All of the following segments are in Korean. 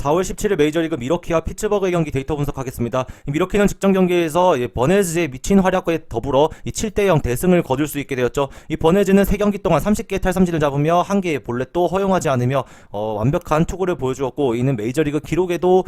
4월 17일 메이저리그 미러키와 피츠버그의 경기 데이터 분석하겠습니다. 미러키는 직전 경기에서 버네즈의 미친 활약에 더불어 7대0 대승을 거둘 수 있게 되었죠. 이 버네즈는 3경기 동안 30개의 탈삼진을 잡으며 1개의 볼넷도 허용하지 않으며 완벽한 투구를 보여주었고, 이는 메이저리그 기록에도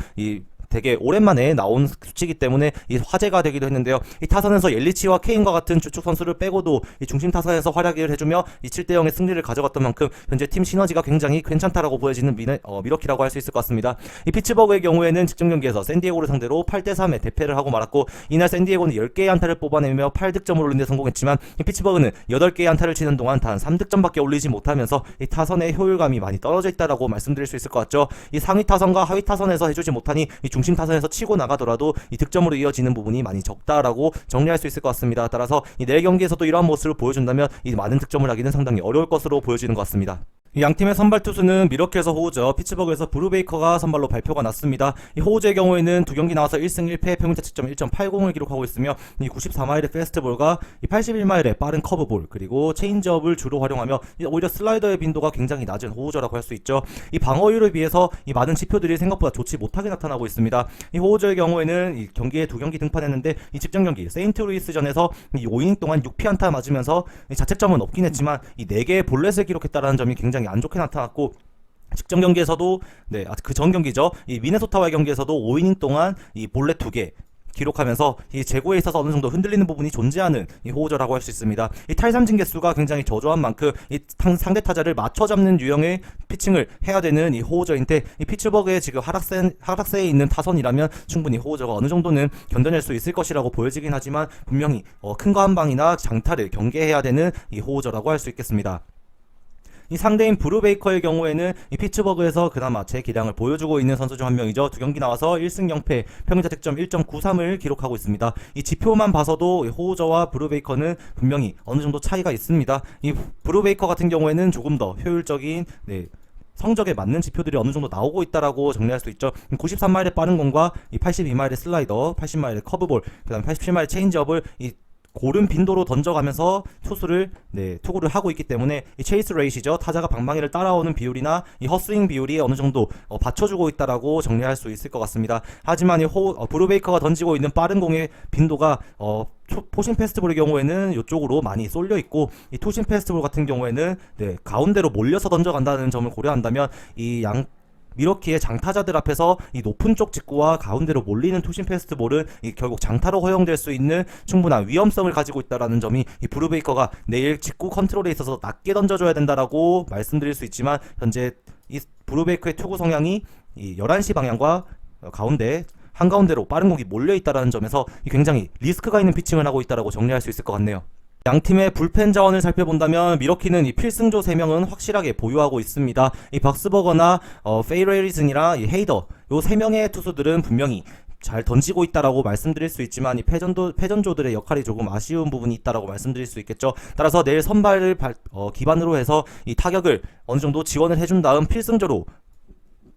되게 오랜만에 나온 수치이기 때문에 이 화제가 되기도 했는데요. 이 타선에서 옐리치와 케인과 같은 주축 선수를 빼고도 이 중심 타선에서 활약을 해주며 이 7대0의 승리를 가져갔던 만큼 현재 팀 시너지가 굉장히 괜찮다라고 보여지는 미러키라고 할 수 있을 것 같습니다. 이 피츠버그의 경우에는 직전 경기에서 샌디에고를 상대로 8대3의 대패를 하고 말았고, 이날 샌디에고는 10개의 안타를 뽑아내며 8득점을 올리는 데 성공했지만 이 피츠버그는 8개의 안타를 치는 동안 단 3득점밖에 올리지 못하면서 이 타선의 효율감이 많이 떨어져 있다라고 말씀드릴 수 있을 것 같죠. 이 상위 타선과 하위 타선에서 해주지 못하니 이 중심 타선에서 치고 나가더라도 이 득점으로 이어지는 부분이 많이 적다라고 정리할 수 있을 것 같습니다. 따라서 이 4경기에서도 이러한 모습을 보여준다면 이 많은 득점을 하기는 상당히 어려울 것으로 보여지는 것 같습니다. 이 양팀의 선발 투수는 미러키에서 호우저, 피츠버그에서 브루베이커가 선발로 발표가 났습니다. 이 호우저의 경우에는 2경기 나와서 1승 1패 평균 자책점 1.80을 기록하고 있으며 이 94마일의 패스트볼과 이 81마일의 빠른 커브볼, 그리고 체인지업을 주로 활용하며 오히려 슬라이더의 빈도가 굉장히 낮은 호우저라고 할 수 있죠. 이 방어율에 비해서 이 많은 지표들이 생각보다 좋지 못하게 나타나고 있습니다. 이 호우저의 경우에는 이 경기에 2경기 등판했는데 이 직전 경기 세인트루이스전에서 이 5이닝 동안 6피안타 맞으면서 이 자책점은 없긴 했지만 이 4개의 볼넷을 기록했다라는 점이 굉장히 안 좋게 나타났고, 직전 경기에서도 그 전 경기죠. 이 미네소타와의 경기에서도 5이닝 동안 이 볼넷 2개 기록하면서 이 제구에 있어서 어느 정도 흔들리는 부분이 존재하는 이 호우저라고 할 수 있습니다. 이 탈삼진 개수가 굉장히 저조한 만큼 이 상대 타자를 맞춰 잡는 유형의 피칭을 해야 되는 이 호우저인데, 이 피츠버그의 지금 하락세에 있는 타선이라면 충분히 호우저가 어느 정도는 견뎌낼 수 있을 것이라고 보여지긴 하지만 분명히 큰 거 한 방이나 장타를 경계해야 되는 이 호우저라고 할 수 있겠습니다. 이 상대인 브루베이커의 경우에는 이 피츠버그에서 그나마 제 기량을 보여주고 있는 선수 중 한 명이죠. 2경기 나와서 1승 0패 평균 자책점 1.93을 기록하고 있습니다. 이 지표만 봐서도 호우저와 브루베이커는 분명히 어느 정도 차이가 있습니다. 이 브루베이커 같은 경우에는 조금 더 효율적인 성적에 맞는 지표들이 어느 정도 나오고 있다라고 정리할 수 있죠. 93마일의 빠른 공과 이 82마일의 슬라이더, 80마일의 커브볼, 그다음 87마일의 체인지업을 이 고른 빈도로 던져가면서 투구를 하고 있기 때문에 이 체이스 레이시죠. 타자가 방망이를 따라오는 비율이나 이 헛스윙 비율이 어느 정도 받쳐주고 있다라고 정리할 수 있을 것 같습니다. 하지만 이 브루베이커가 던지고 있는 빠른 공의 빈도가 포심 패스트볼의 경우에는 이쪽으로 많이 쏠려 있고, 이 투심 패스트볼 같은 경우에는 가운데로 몰려서 던져간다는 점을 고려한다면 이 미러키의 장타자들 앞에서 이 높은 쪽 직구와 가운데로 몰리는 투심 패스트볼은 결국 장타로 허용될 수 있는 충분한 위험성을 가지고 있다라는 점이 이 브루베이커가 내일 직구 컨트롤에 있어서 낮게 던져줘야 된다라고 말씀드릴 수 있지만, 현재 이 브루베이커의 투구 성향이 이 11시 방향과 가운데 한가운데로 빠른 공이 몰려 있다라는 점에서 굉장히 리스크가 있는 피칭을 하고 있다라고 정리할 수 있을 것 같네요. 양팀의 불펜 자원을 살펴본다면 미러키는 이 필승조 3명은 확실하게 보유하고 있습니다. 이 박스버거나 페이레리슨이랑 이 헤이더, 요 3명의 투수들은 분명히 잘 던지고 있다라고 말씀드릴 수 있지만, 이 패전조들의 역할이 조금 아쉬운 부분이 있다라고 말씀드릴 수 있겠죠. 따라서 내일 선발을 기반으로 해서 이 타격을 어느 정도 지원을 해준 다음 필승조로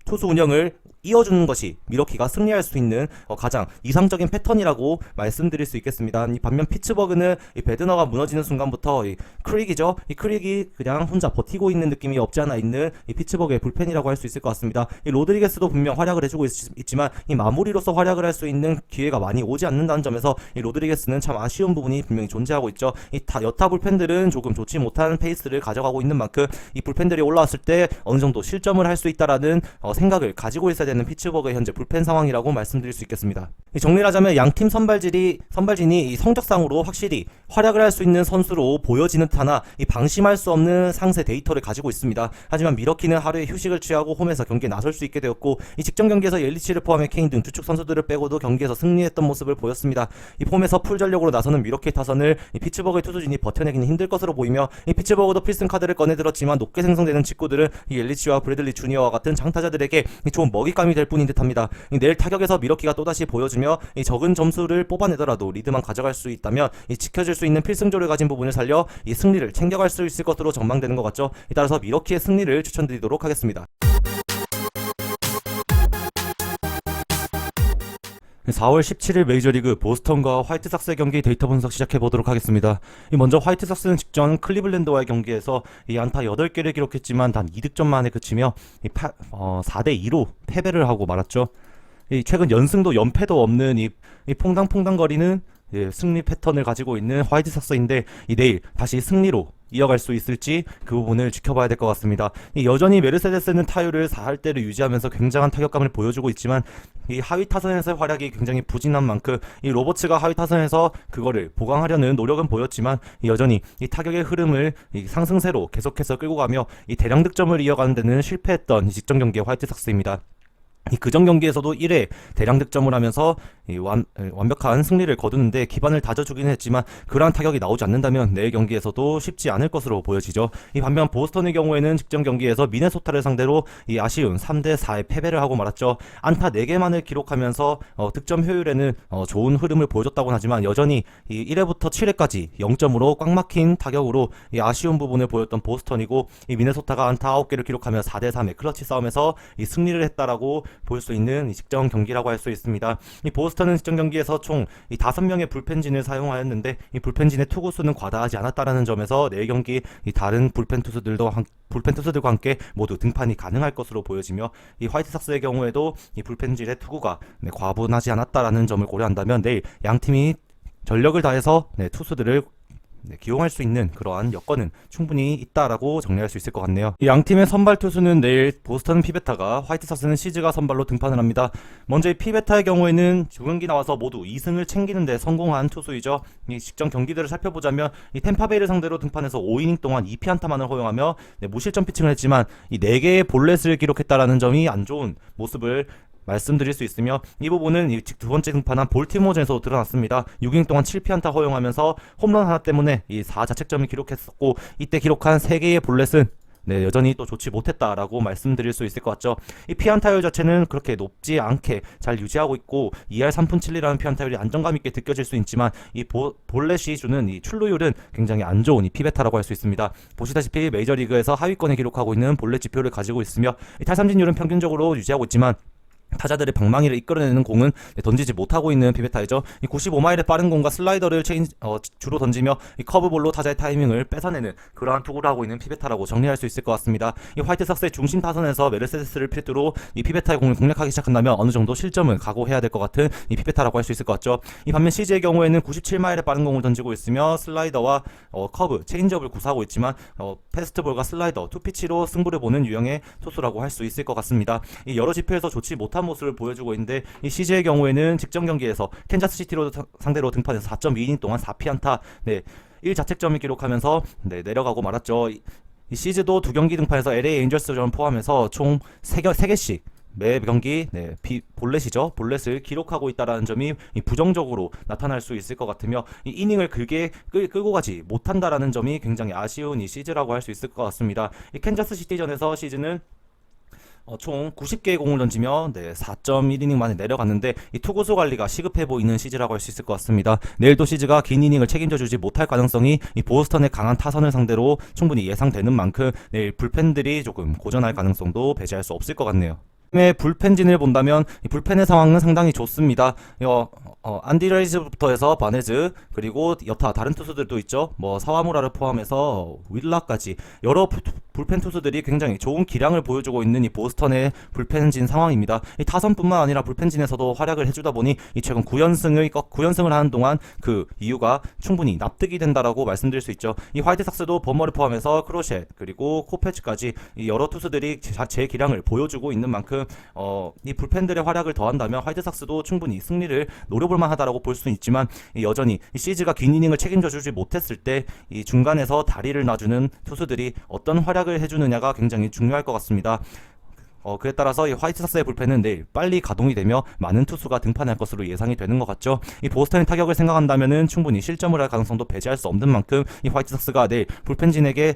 투수 운영을 이어주는 것이 미러키가 승리할 수 있는 가장 이상적인 패턴이라고 말씀드릴 수 있겠습니다. 이 반면 피츠버그는 이 베드너가 무너지는 순간부터 이 크릭이죠. 이 크릭이 그냥 혼자 버티고 있는 느낌이 없지 않아 있는 이 피츠버그의 불펜이라고 할 수 있을 것 같습니다. 이 로드리게스도 분명 활약을 해주고 있지만 이 마무리로서 활약을 할 수 있는 기회가 많이 오지 않는다는 점에서 이 로드리게스는 참 아쉬운 부분이 분명히 존재하고 있죠. 이 여타 불펜들은 조금 좋지 못한 페이스를 가져가고 있는 만큼 이 불펜들이 올라왔을 때 어느 정도 실점을 할 수 있다라는 생각을 가지고 있어야 되는 피츠버그의 현재 불펜 상황이라고 말씀드릴 수 있겠습니다. 정리를 하자면 양팀 선발진이 이 성적상으로 확실히 활약을 할 수 있는 선수로 보여지는 듯 하나 이 방심할 수 없는 상세 데이터를 가지고 있습니다. 하지만 미러키는 하루에 휴식을 취하고 홈에서 경기에 나설 수 있게 되었고, 이 직전 경기에서 옐리치를 포함해 케인 등 주축 선수들을 빼고도 경기에서 승리했던 모습을 보였습니다. 이 홈에서 풀 전력으로 나서는 미러키의 타선을 이 피츠버그의 투수진이 버텨내기는 힘들 것으로 보이며, 이 피츠버그도 필승 카드를 꺼내들었지만 높게 생성되는 직구들은 이 옐리치와 브래들리 주니어와 같은 장타자들에게 좋은 먹잇감이 될 뿐인 듯합니다. 내일 타격에서 미러키가 또다시 보여주며 이 적은 점수를 뽑아내더라도 리드만 가져갈 수 있다면 이 지켜줄 수 있는 필승조를 가진 부분을 살려 이 승리를 챙겨갈 수 있을 것으로 전망되는 것 같죠. 따라서 미러키의 승리를 추천드리도록 하겠습니다. 4월 17일 메이저리그 보스턴과 화이트삭스의 경기 데이터 분석 시작해 보도록 하겠습니다. 먼저 화이트삭스는 직전 클리블랜드와의 경기에서 이 안타 8개를 기록했지만 단 2득점만에 그치며 4대2로 패배를 하고 말았죠. 최근 연승도 연패도 없는 이 퐁당퐁당거리는 승리 패턴을 가지고 있는 화이트삭스인데 내일 다시 승리로 이어갈 수 있을지 그 부분을 지켜봐야 될 것 같습니다. 여전히 메르세데스는 타율을 4할대를 유지하면서 굉장한 타격감을 보여주고 있지만 이 하위 타선에서의 활약이 굉장히 부진한 만큼 이 로버츠가 하위 타선에서 그거를 보강하려는 노력은 보였지만 여전히 이 타격의 흐름을 이 상승세로 계속해서 끌고 가며 이 대량 득점을 이어가는 데는 실패했던 이 직전 경기의 화이트삭스입니다. 이 그전 경기에서도 1회 대량 득점을 하면서 완벽한 승리를 거두는데 기반을 다져주긴 했지만 그러한 타격이 나오지 않는다면 내일 경기에서도 쉽지 않을 것으로 보여지죠. 이 반면 보스턴의 경우에는 직전 경기에서 미네소타를 상대로 이 아쉬운 3대4의 패배를 하고 말았죠. 안타 4개만을 기록하면서 득점 효율에는 좋은 흐름을 보여줬다고는 하지만 여전히 이 1회부터 7회까지 0점으로 꽉 막힌 타격으로 이 아쉬운 부분을 보였던 보스턴이고 이 미네소타가 안타 9개를 기록하며 4대3의 클러치 싸움에서 이 승리를 했다라고 볼 수 있는 이 직전 경기라고 할 수 있습니다. 이 보스턴은 직전 경기에서 총 이 5명의 불펜진을 사용하였는데 이 불펜진의 투구수는 과다하지 않았다라는 점에서 내일 경기 이 다른 불펜 투수들과 함께 모두 등판이 가능할 것으로 보여지며 이 화이트삭스의 경우에도 이 불펜진의 투구가 과분하지 않았다라는 점을 고려한다면 내일 양 팀이 전력을 다해서 투수들을 기용할 수 있는 그러한 여건은 충분히 있다라고 정리할 수 있을 것 같네요. 이 양팀의 선발 투수는 내일 보스턴은 피베타가, 화이트삭스는 시즈가 선발로 등판을 합니다. 먼저 이 피베타의 경우에는 두 경기 나와서 모두 2승을 챙기는 데 성공한 투수이죠. 이 직전 경기들을 살펴보자면 이 템파베이를 상대로 등판해서 5이닝 동안 2피안타만을 허용하며 무실점 피칭을 했지만 이 4개의 볼넷을 기록했다라는 점이 안 좋은 모습을 말씀드릴 수 있으며 이 부분은 두 번째 등판한 볼티모어전에서 드러났습니다. 6이닝 동안 7피안타 허용하면서 홈런 하나 때문에 이 4자책점을 기록했었고 이때 기록한 3개의 볼넷은 여전히 또 좋지 못했다라고 말씀드릴 수 있을 것 같죠. 이 피안타율 자체는 그렇게 높지 않게 잘 유지하고 있고 2할 3푼 7리라는 피안타율이 안정감 있게 느껴질 수 있지만 이 볼넷이 주는 이 출루율은 굉장히 안 좋은 이 피베타라고 할 수 있습니다. 보시다시피 메이저리그에서 하위권에 기록하고 있는 볼넷 지표를 가지고 있으며 이 탈삼진율은 평균적으로 유지하고 있지만 타자들의 방망이를 이끌어내는 공은 던지지 못하고 있는 피베타이죠. 이 95마일의 빠른 공과 슬라이더를 주로 던지며 이 커브볼로 타자의 타이밍을 뺏어내는 그러한 투구를 하고 있는 피베타라고 정리할 수 있을 것 같습니다. 이 화이트삭스의 중심 타선에서 메르세데스를 필두로 이 피베타의 공을 공략하기 시작한다면 어느 정도 실점을 각오해야 될 것 같은 이 피베타라고 할 수 있을 것 같죠. 이 반면 CG의 경우에는 97마일의 빠른 공을 던지고 있으며 슬라이더와 커브, 체인지업을 구사하고 있지만 패스트볼과 슬라이더, 투피치로 승부를 보는 유형의 투수라고 할 수 있을 것 같습니다. 이 여러 지표에서 좋지 못한 모습을 보여주고 있는데 이 CG의 경우에는 직전 경기에서 캔자스시티로 상대로 등판해서 4.2이닝 동안 4피안타 1자책점을 기록하면서 내려가고 말았죠. 이 시즈도 두 경기 등판해서 LA 에인절스전 포함해서 총 3개씩 매 경기 볼넷이죠. 볼넷을 기록하고 있다는 점이 부정적으로 나타날 수 있을 것 같으며 이 이닝을 길게 끌고 가지 못한다라는 점이 굉장히 아쉬운 이 시즈라고 할 수 있을 것 같습니다. 이 캔자스시티전에서 시즈는 총 90개의 공을 던지며 4.1이닝 만에 내려갔는데 이 투구수 관리가 시급해 보이는 시즈라고 할 수 있을 것 같습니다. 내일도 시즈가 긴 이닝을 책임져주지 못할 가능성이 이 보스턴의 강한 타선을 상대로 충분히 예상되는 만큼 내일 불펜들이 조금 고전할 가능성도 배제할 수 없을 것 같네요. 불펜진을 본다면 이 불펜의 상황은 상당히 좋습니다. 안디 레이즈부터 해서 바네즈 그리고 여타 다른 투수들도 있죠. 사와무라를 포함해서 윌라까지 여러 불펜 투수들이 굉장히 좋은 기량을 보여주고 있는 이 보스턴의 불펜진 상황입니다. 이 타선뿐만 아니라 불펜진에서도 활약을 해주다 보니 이 최근 9연승을 하는 동안 그 이유가 충분히 납득이 된다라고 말씀드릴 수 있죠. 이 화이트삭스도 버머를 포함해서 크로셋 그리고 코페츠까지 이 여러 투수들이 제 기량을 보여주고 있는 만큼 이 불펜들의 활약을 더한다면 화이트삭스도 충분히 승리를 노려볼만 하다라고 볼 수는 있지만 여전히 이 시즈가 긴 이닝을 책임져주지 못했을 때 이 중간에서 다리를 놔주는 투수들이 어떤 활약을 해주느냐가 굉장히 중요할 것 같습니다. 그에 따라서 이 화이트삭스의 불펜은 내일 빨리 가동이 되며 많은 투수가 등판할 것으로 예상이 되는 것 같죠. 이 보스턴의 타격을 생각한다면은 충분히 실점을 할 가능성도 배제할 수 없는 만큼 이 화이트삭스가 내일 불펜진에게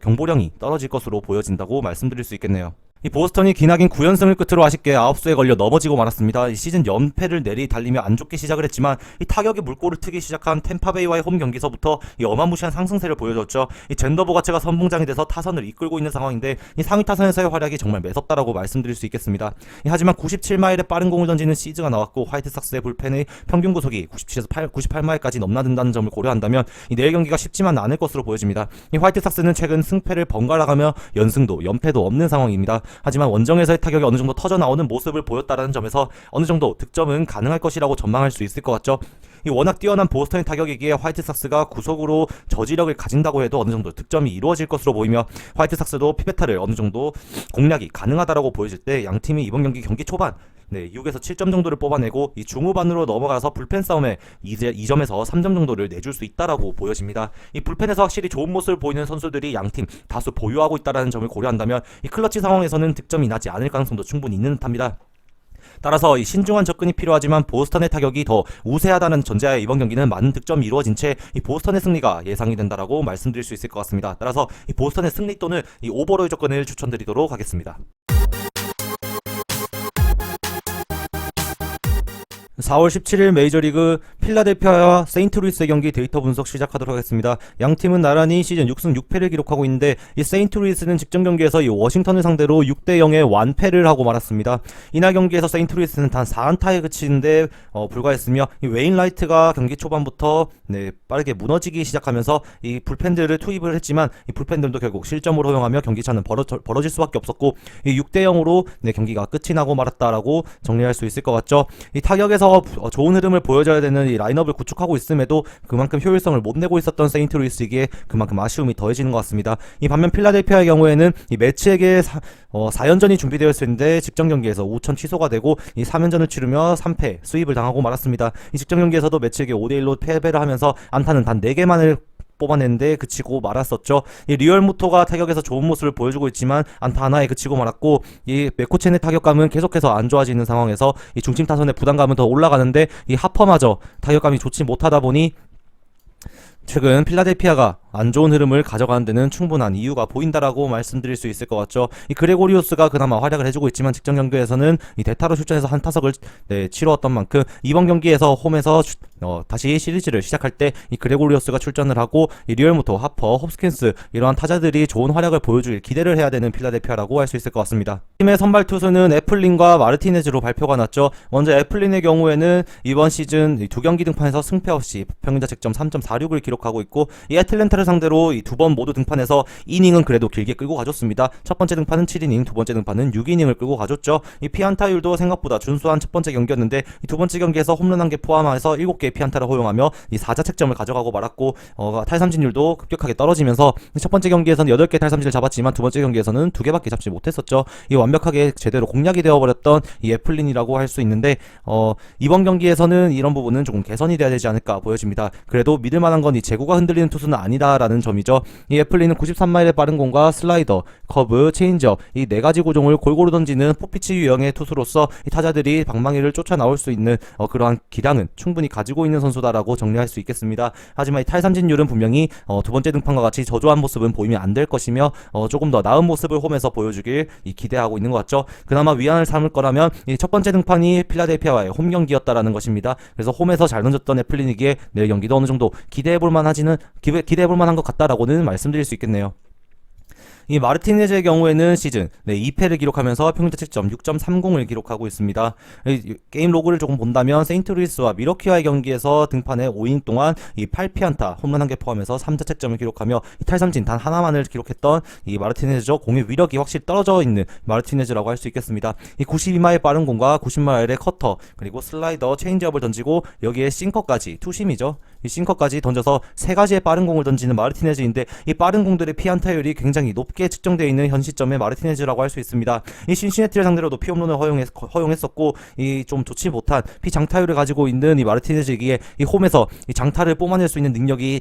경보령이 떨어질 것으로 보여진다고 말씀드릴 수 있겠네요. 이 보스턴이 기나긴 9연승을 끝으로 아쉽게 9수에 걸려 넘어지고 말았습니다. 이 시즌 연패를 내리달리며 안 좋게 시작을 했지만 이 타격에 물꼬를 트기 시작한 템파베이와의 홈 경기서부터 이 어마무시한 상승세를 보여줬죠. 이 젠더 보가츠가 선봉장이 돼서 타선을 이끌고 있는 상황인데 이 상위 타선에서의 활약이 정말 매섭다라고 말씀드릴 수 있겠습니다. 하지만 97마일의 빠른 공을 던지는 시즈가 나왔고 화이트삭스의 불펜의 평균 구속이 97에서 98마일까지 넘나든다는 점을 고려한다면 이 내일 경기가 쉽지만 않을 것으로 보여집니다. 이 화이트삭스는 최근 승패를 번갈아가며 연승도 연패도 없는 상황입니다. 하지만 원정에서의 타격이 어느 정도 터져 나오는 모습을 보였다라는 점에서 어느 정도 득점은 가능할 것이라고 전망할 수 있을 것 같죠. 이 워낙 뛰어난 보스턴의 타격이기에 화이트삭스가 구속으로 저지력을 가진다고 해도 어느 정도 득점이 이루어질 것으로 보이며 화이트삭스도 피베타를 어느 정도 공략이 가능하다라고 보여질 때 양팀이 이번 경기 초반 6에서 7점 정도를 뽑아내고 이 중후반으로 넘어가서 불펜 싸움에 2점에서 3점 정도를 내줄 수 있다라고 보여집니다. 이 불펜에서 확실히 좋은 모습을 보이는 선수들이 양팀 다수 보유하고 있다라는 점을 고려한다면 이 클러치 상황에서는 득점이 나지 않을 가능성도 충분히 있는 듯합니다. 따라서 이 신중한 접근이 필요하지만 보스턴의 타격이 더 우세하다는 전제하에 이번 경기는 많은 득점이 이루어진 채 이 보스턴의 승리가 예상이 된다라고 말씀드릴 수 있을 것 같습니다. 따라서 이 보스턴의 승리 또는 이 오버로의 조건을 추천드리도록 하겠습니다. 4월 17일 메이저리그 필라델피아와 세인트루이스의 경기 데이터 분석 시작하도록 하겠습니다. 양 팀은 나란히 시즌 6승 6패를 기록하고 있는데 이 세인트루이스는 직전 경기에서 이 워싱턴을 상대로 6대0의 완패를 하고 말았습니다. 이날 경기에서 세인트루이스는 단 4안타에 그치는데 불과했으며 이 웨인 라이트가 경기 초반부터 빠르게 무너지기 시작하면서 이 불펜들을 투입을 했지만 이 불펜들도 결국 실점으로 허용하며 경기차는 벌어질 수밖에 없었고 이 6대0으로 경기가 끝이 나고 말았다라고 정리할 수 있을 것 같죠. 이 타격에서 좋은 흐름을 보여줘야 되는 이 라인업을 구축하고 있음에도 그만큼 효율성을 못 내고 있었던 세인트루이스에게 그만큼 아쉬움이 더해지는 것 같습니다. 이 반면 필라델피아의 경우에는 이 매치에게 4연전이 준비되어 있었는데 직전 경기에서 우천 취소가 되고 이 3연전을 치르며 3패 수입을 당하고 말았습니다. 이 직전 경기에서도 매치에게 5대1로 패배를 하면서 안타는 단 4개만을 뽑아냈는데 그치고 말았었죠. 이 리얼무토가 타격에서 좋은 모습을 보여주고 있지만 안타 하나에 그치고 말았고 이 메코첸의 타격감은 계속해서 안 좋아지는 상황에서 이 중심 타선의 부담감은 더 올라가는데 이 하퍼마저 타격감이 좋지 못하다 보니 최근 필라델피아가 안 좋은 흐름을 가져가는 데는 충분한 이유가 보인다라고 말씀드릴 수 있을 것 같죠. 이 그레고리우스가 그나마 활약을 해주고 있지만 직전 경기에서는 이 대타로 출전해서 한 타석을 치루었던 만큼 이번 경기에서 홈에서 다시 시리즈를 시작할 때 이 그레고리우스가 출전을 하고 이 리얼무토, 하퍼, 홉스킨스 이러한 타자들이 좋은 활약을 보여줄 기대를 해야 되는 필라델피아라고 할 수 있을 것 같습니다. 팀의 선발 투수는 애플린과 마르티네즈로 발표가 났죠. 먼저 애플린의 경우에는 이번 시즌 두 경기 등판에서 승패 없이 평균 자책점 3.46을 기록하고 있고 이 애틀랜타를 상대로 이 두 번 모두 등판해서 이닝은 그래도 길게 끌고 가줬습니다. 첫 번째 등판은 7이닝, 두 번째 등판은 6이닝을 끌고 가줬죠. 이 피안타율도 생각보다 준수한 첫 번째 경기였는데 이 두 번째 경기에서 홈런 1개 포함해서 7개의 피안타를 허용하며 이 4자책점을 가져가고 말았고 탈삼진율도 급격하게 떨어지면서 첫 번째 경기에서는 8개 탈삼진을 잡았지만 두 번째 경기에서는 2개밖에 잡지 못했었죠. 이 완벽하게 제대로 공략이 되어버렸던 이 애플린이라고 할 수 있는데 이번 경기에서는 이런 부분은 조금 개선이 돼야 되지 않을까 보여집니다. 그래도 믿을만한 건 이 제구가 흔들리는 투수는 아니다라는 점이죠. 이 애플린은 93마일의 빠른 공과 슬라이더, 커브, 체인지업 이 4가지 구종을 골고루 던지는 포피치 유형의 투수로서 이 타자들이 방망이를 쫓아 나올 수 있는 그러한 기량은 충분히 가지고 있는 선수다라고 정리할 수 있겠습니다. 하지만 이 탈삼진율은 분명히 두 번째 등판과 같이 저조한 모습은 보이면 안 될 것이며 조금 더 나은 모습을 홈에서 보여주길 기대하고 있는 것 같죠. 그나마 위안을 삼을 거라면 이 첫 번째 등판이 필라델피아와의 홈 경기였다라는 것입니다. 그래서 홈에서 잘 던졌던 애플린이기에 내일 경기도 어느 정도 기대해볼 만한 것 같다라고는 말씀드릴 수 있겠네요. 이 마르티네즈의 경우에는 시즌 2패를 기록하면서 평균 자책점 6.30을 기록하고 있습니다. 게임 로그를 조금 본다면 세인트루이스와 미러키와의 경기에서 등판에 5이닝 동안 이 8피안타, 홈런 1개 포함해서 3자책점을 기록하며 이 탈삼진 단 하나만을 기록했던 이 마르티네즈죠. 공의 위력이 확실히 떨어져 있는 마르티네즈라고 할 수 있겠습니다. 이 92마일 빠른 공과 90마일의 커터, 그리고 슬라이더, 체인지업을 던지고 여기에 싱커까지, 투심이죠. 이 싱커까지 던져서 3가지의 빠른 공을 던지는 마르티네즈인데 이 빠른 공들의 피안타율이 굉장히 높게 측정되어 있는 현 시점의 마르티네즈라고 할 수 있습니다. 이 신시내티를 상대로도 피홈런을 허용했었고 이 좀 좋지 못한 피장타율을 가지고 있는 이 마르티네즈이기에 이 홈에서 이 장타를 뿜어낼 수 있는 능력이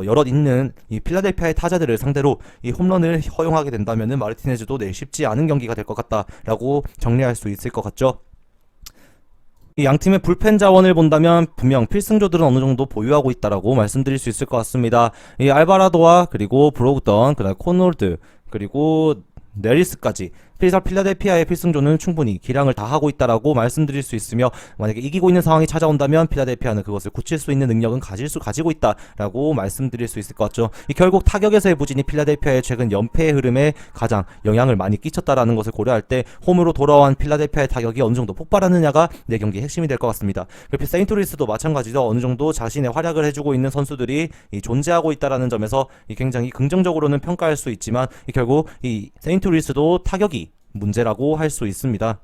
여럿 있는 이 필라델피아의 타자들을 상대로 이 홈런을 허용하게 된다면은 마르티네즈도 내일 쉽지 않은 경기가 될 것 같다라고 정리할 수 있을 것 같죠. 이 양팀의 불펜 자원을 본다면 분명 필승조들은 어느 정도 보유하고 있다라고 말씀드릴 수 있을 것 같습니다. 이 알바라도와 그리고 브로그던, 그다음 코놀드, 그리고 네리스까지 필라델피아의 필승조는 충분히 기량을 다하고 있다라고 말씀드릴 수 있으며, 만약에 이기고 있는 상황이 찾아온다면 필라델피아는 그것을 굳힐 수 있는 능력은 가지고 있다라고 말씀드릴 수 있을 것 같죠. 결국 타격에서의 부진이 필라델피아의 최근 연패의 흐름에 가장 영향을 많이 끼쳤다라는 것을 고려할 때 홈으로 돌아온 필라델피아의 타격이 어느 정도 폭발하느냐가 내 경기의 핵심이 될 것 같습니다. 그리고 세인트루이스도 마찬가지죠. 어느 정도 자신의 활약을 해주고 있는 선수들이 존재하고 있다라는 점에서 굉장히 긍정적으로는 평가할 수 있지만, 결국 이 세인트루이스도 타격이 문제라고 할 수 있습니다.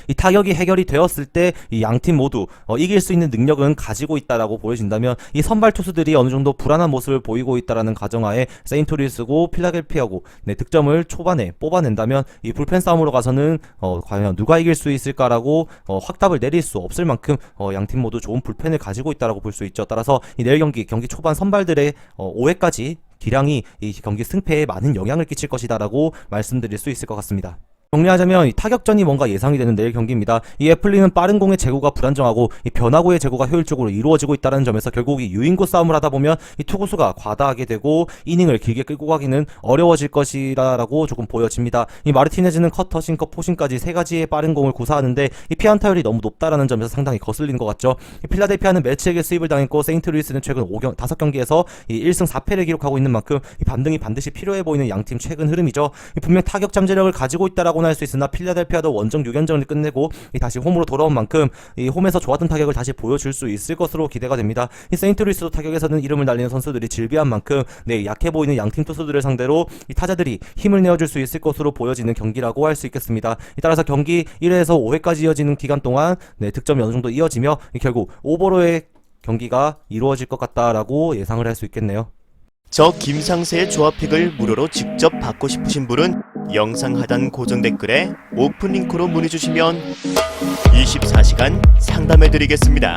이 타격이 해결이 되었을 때 이 양팀 모두 이길 수 있는 능력은 가지고 있다라고 보여진다면, 이 선발 투수들이 어느 정도 불안한 모습을 보이고 있다라는 가정하에 세인트루이스고 필라델피아고 득점을 초반에 뽑아낸다면, 이 불펜 싸움으로 가서는 과연 누가 이길 수 있을까라고 확답을 내릴 수 없을 만큼 양팀 모두 좋은 불펜을 가지고 있다라고 볼 수 있죠. 따라서 이 내일 경기 초반 선발들의 5회까지 기량이 이 경기 승패에 많은 영향을 끼칠 것이다라고 말씀드릴 수 있을 것 같습니다. 정리하자면 이 타격전이 뭔가 예상이 되는 내일 경기입니다. 이 애플리는 빠른 공의 제구가 불안정하고 이 변화구의 제구가 효율적으로 이루어지고 있다는 점에서 결국 이 유인구 싸움을 하다 보면 이 투구수가 과다하게 되고 이닝을 길게 끌고 가기는 어려워질 것이라고 조금 보여집니다. 이 마르티네즈는 커터, 싱커, 포심까지 세 가지의 빠른 공을 구사하는데 이 피안타율이 너무 높다라는 점에서 상당히 거슬리는 것 같죠. 이 필라델피아는 매치에게 수입을 당했고 세인트루이스는 최근 5경기에서 이 1승 4패를 기록하고 있는 만큼 이 반등이 반드시 필요해 보이는 양팀 최근 흐름이죠. 분명 타격 잠재력을 가지고 있다라고 할 수 있으나 필라델피아도 원정 6연전을 끝내고 다시 홈으로 돌아온 만큼 이 홈에서 좋았던 타격을 다시 보여줄 수 있을 것으로 기대가 됩니다. 이 세인트루이스도 타격에서는 이름을 날리는 선수들이 질비한 만큼 약해 보이는 양팀 투수들을 상대로 이 타자들이 힘을 내어줄 수 있을 것으로 보여지는 경기라고 할 수 있겠습니다. 따라서 경기 1회에서 5회까지 이어지는 기간 동안 득점이 어느 정도 이어지며 결국 오버로의 경기가 이루어질 것 같다라고 예상을 할 수 있겠네요. 저 김상세의 조합픽을 무료로 직접 받고 싶으신 분은 영상 하단 고정 댓글에 오픈 링크로 문의 주시면 24시간 상담해 드리겠습니다.